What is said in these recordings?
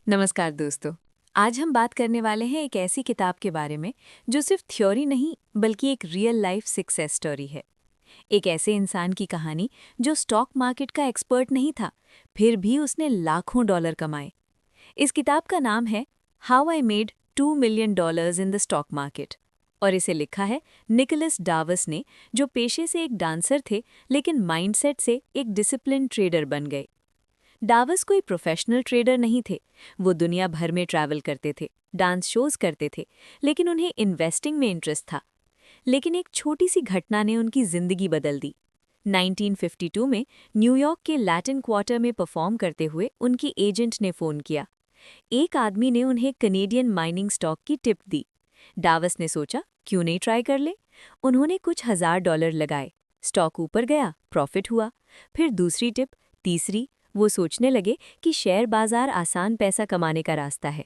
नमस्कार दोस्तों। आज हम बात करने वाले हैं एक ऐसी किताब के बारे में जो सिर्फ थ्योरी नहीं बल्कि एक रियल लाइफ सक्सेस स्टोरी है। एक ऐसे इंसान की कहानी जो स्टॉक मार्केट का एक्सपर्ट नहीं था, फिर भी उसने लाखों डॉलर कमाए। इस किताब का नाम है how I made $2 million in the stock market और इसे लिखा है निकोलस डावस ने, जो पेशे से एक डांसर थे लेकिन माइंडसेट से एक डिसिप्लिन ट्रेडर बन गए। डावस कोई प्रोफेशनल ट्रेडर नहीं थे। वो दुनिया भर में ट्रैवल करते थे, डांस शोज करते थे, लेकिन उन्हें इन्वेस्टिंग में इंटरेस्ट था। लेकिन एक छोटी सी घटना ने उनकी जिंदगी बदल दी। 1952 में न्यूयॉर्क के लैटिन क्वार्टर में परफॉर्म करते हुए उनकी एजेंट ने फ़ोन किया। एक आदमी ने उन्हें कनेडियन माइनिंग स्टॉक की टिप दी। डावस ने सोचा, क्यों नहीं ट्राई कर ले। उन्होंने कुछ $1000 लगाए। स्टॉक ऊपर गया, प्रॉफिट हुआ। फिर दूसरी टिप, तीसरी। वो सोचने लगे कि शेयर बाजार आसान पैसा कमाने का रास्ता है।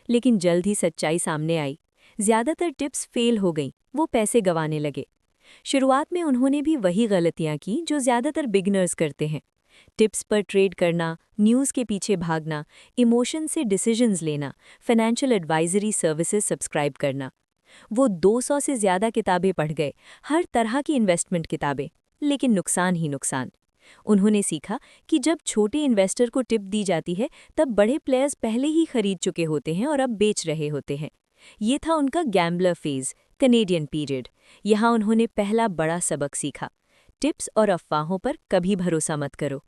लेकिन जल्द ही सच्चाई सामने आई। ज्यादातर टिप्स फेल हो गईं, वो पैसे गंवाने लगे। शुरुआत में उन्होंने भी वही गलतियां की जो ज्यादातर बिगिनर्स करते हैं। टिप्स पर ट्रेड करना, न्यूज़ के पीछे भागना, इमोशन से डिसीजंस लेना, फाइनेंशियल एडवाइजरी सर्विसेज सब्सक्राइब करना। वो 200 से ज़्यादा किताबें पढ़ गए, हर तरह की इन्वेस्टमेंट किताबें, लेकिन नुकसान ही नुकसान। उन्होंने सीखा कि जब छोटे इन्वेस्टर को टिप दी जाती है तब बड़े प्लेयर्स पहले ही खरीद चुके होते हैं और अब बेच रहे होते हैं। ये था उनका गैम्बलर फेज, कनेडियन पीरियड। यहाँ उन्होंने पहला बड़ा सबक सीखा, टिप्स और अफवाहों पर कभी भरोसा मत करो।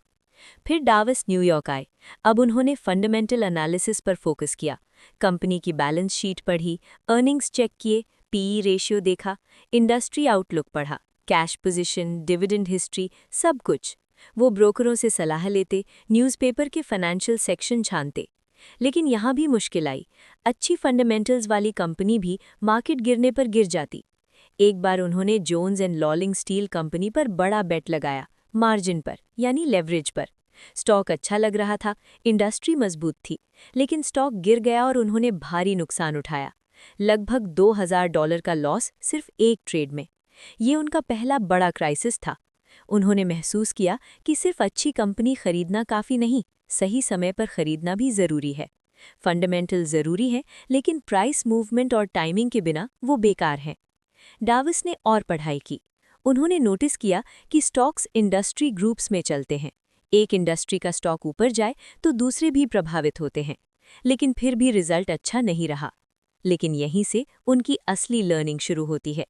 फिर डावस न्यूयॉर्क आए। अब उन्होंने फंडामेंटल एनालिसिस पर फोकस किया। कंपनी की बैलेंस शीट पढ़ी, अर्निंग्स चेक किए, पीई रेशियो देखा, इंडस्ट्री आउटलुक पढ़ा, कैश पोजीशन, डिविडेंड हिस्ट्री, सब कुछ। वो ब्रोकरों से सलाह लेते, न्यूज़पेपर के फाइनेंशियल सेक्शन छानते। लेकिन यहाँ भी मुश्किल आई। अच्छी फंडामेंटल्स वाली कंपनी भी मार्केट गिरने पर गिर जाती। एक बार उन्होंने Jones and Laughlin Steel Company पर बड़ा बेट लगाया, मार्जिन पर यानी लेवरेज पर। स्टॉक अच्छा लग रहा था, इंडस्ट्री मजबूत थी, लेकिन स्टॉक गिर गया और उन्होंने भारी नुकसान उठाया। लगभग $2000 का लॉस सिर्फ एक ट्रेड में। ये उनका पहला बड़ा क्राइसिस था। उन्होंने महसूस किया कि सिर्फ अच्छी कंपनी खरीदना काफ़ी नहीं, सही समय पर खरीदना भी ज़रूरी है। फंडामेंटल ज़रूरी है, लेकिन प्राइस मूवमेंट और टाइमिंग के बिना वो बेकार हैं। डावस ने और पढ़ाई की। उन्होंने नोटिस किया कि स्टॉक्स इंडस्ट्री ग्रुप्स में चलते हैं। एक इंडस्ट्री का स्टॉक ऊपर जाए तो दूसरे भी प्रभावित होते हैं, लेकिन फिर भी रिजल्ट अच्छा नहीं रहा। लेकिन यहीं से उनकी असली लर्निंग शुरू होती है।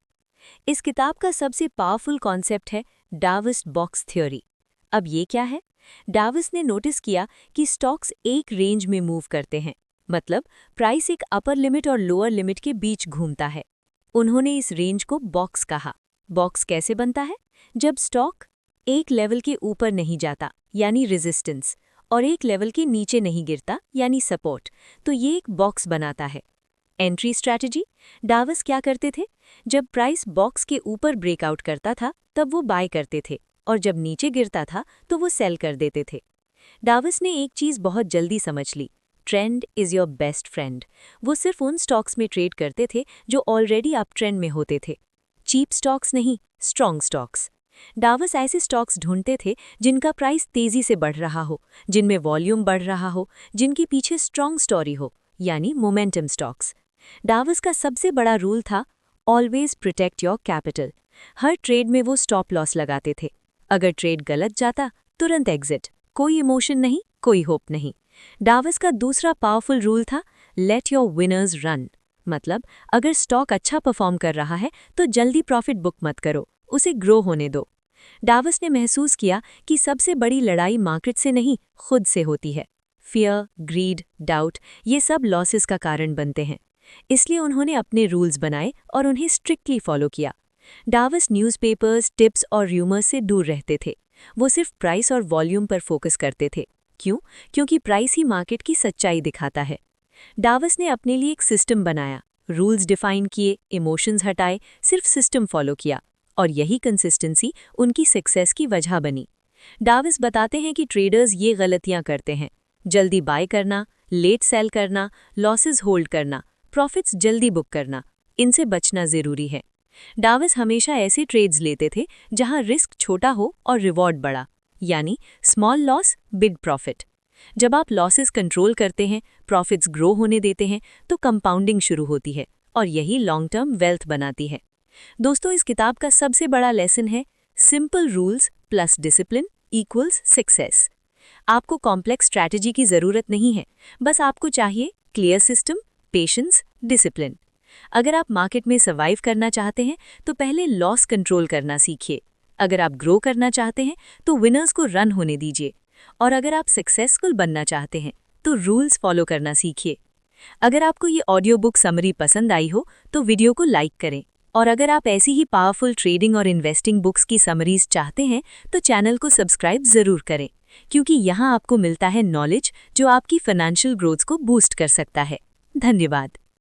इस किताब का सबसे पावरफुल कॉन्सेप्ट है डावस बॉक्स थ्योरी। अब ये क्या है? डावस ने नोटिस किया कि स्टॉक्स एक रेंज में मूव करते हैं, मतलब प्राइस एक अपर लिमिट और लोअर लिमिट के बीच घूमता है। उन्होंने इस रेंज को बॉक्स कहा। बॉक्स कैसे बनता है? जब स्टॉक एक लेवल के ऊपर नहीं जाता यानी रेजिस्टेंस, और एक लेवल के नीचे नहीं गिरता यानी सपोर्ट, तो ये एक बॉक्स बनाता है। एंट्री स्ट्रैटेजी, डावस क्या करते थे? जब प्राइस बॉक्स के ऊपर ब्रेकआउट करता था तब वो बाय करते थे, और जब नीचे गिरता था तो वो सेल कर देते थे। डावस ने एक चीज़ बहुत जल्दी समझ ली, trend is your best friend. वो सिर्फ उन स्टॉक्स में ट्रेड करते थे जो ऑलरेडी अप ट्रेंड में होते थे। चीप स्टॉक्स नहीं, स्ट्रॉन्ग स्टॉक्स। डावस ऐसे स्टॉक्स ढूंढते थे जिनका प्राइस तेज़ी से बढ़ रहा हो, जिनमें वॉल्यूम बढ़ रहा हो, जिनके पीछे स्ट्रॉन्ग स्टोरी हो, यानी मोमेंटम स्टॉक्स। डावस का सबसे बड़ा रूल था always protect your capital. Her trade में वो स्टॉप लॉस लगाते थे। अगर ट्रेड गलत जाता, तुरंत एग्जिट। कोई इमोशन नहीं, कोई होप नहीं। डावस का दूसरा पावरफुल रूल था लेट योर विनर्स रन। मतलब अगर स्टॉक अच्छा परफॉर्म कर रहा है तो जल्दी प्रॉफिट बुक मत करो, उसे ग्रो होने दो। डावस ने महसूस किया कि सबसे बड़ी लड़ाई मार्केट से नहीं, खुद से होती है। फियर, ग्रीड, डाउट, ये सब लॉसेस का कारण बनते हैं। इसलिए उन्होंने अपने रूल्स बनाए और उन्हें स्ट्रिक्टली फॉलो किया। डावस न्यूज़पेपर्स, टिप्स और र्यूमर्स से दूर रहते थे। वो सिर्फ प्राइस और वॉल्यूम पर फोकस करते थे। क्यों? क्योंकि प्राइस ही मार्केट की सच्चाई दिखाता है। डावस ने अपने लिए एक सिस्टम बनाया, रूल्स डिफाइन किए, इमोशंस हटाए, सिर्फ सिस्टम फॉलो किया, और यही कंसिस्टेंसी उनकी सक्सेस की वजह बनी। डावस बताते हैं कि ट्रेडर्स ये गलतियां करते हैं, जल्दी बाय करना, लेट सेल करना, लॉसेस होल्ड करना, प्रॉफिट्स जल्दी बुक करना। इनसे बचना ज़रूरी है। डावस हमेशा ऐसे ट्रेड्स लेते थे जहां रिस्क छोटा हो और रिवॉर्ड बड़ा, यानी स्मॉल लॉस बिग प्रॉफिट। जब आप लॉसेस कंट्रोल करते हैं, प्रॉफिट्स ग्रो होने देते हैं तो कंपाउंडिंग शुरू होती है और यही लॉन्ग टर्म वेल्थ बनाती है। दोस्तों, इस किताब का सबसे बड़ा लेसन है simple rules plus discipline equals success. आपको कॉम्प्लेक्स स्ट्रैटेजी की ज़रूरत नहीं है, बस आपको चाहिए क्लियर सिस्टम, पेशेंस, डिसिप्लिन। अगर आप मार्केट में सर्वाइव करना चाहते हैं तो पहले लॉस कंट्रोल करना सीखिए। अगर आप ग्रो करना चाहते हैं तो विनर्स को रन होने दीजिए। और अगर आप सक्सेसफुल बनना चाहते हैं तो रूल्स फॉलो करना सीखिए। अगर आपको ये ऑडियो बुक समरी पसंद आई हो तो वीडियो को लाइक करें। और अगर आप ऐसी ही पावरफुल ट्रेडिंग और इन्वेस्टिंग बुक्स की समरीज चाहते हैं तो चैनल को सब्सक्राइब ज़रूर करें, क्योंकि यहाँ आपको मिलता है नॉलेज जो आपकी फाइनेंशियल ग्रोथ को बूस्ट कर सकता है। धन्यवाद।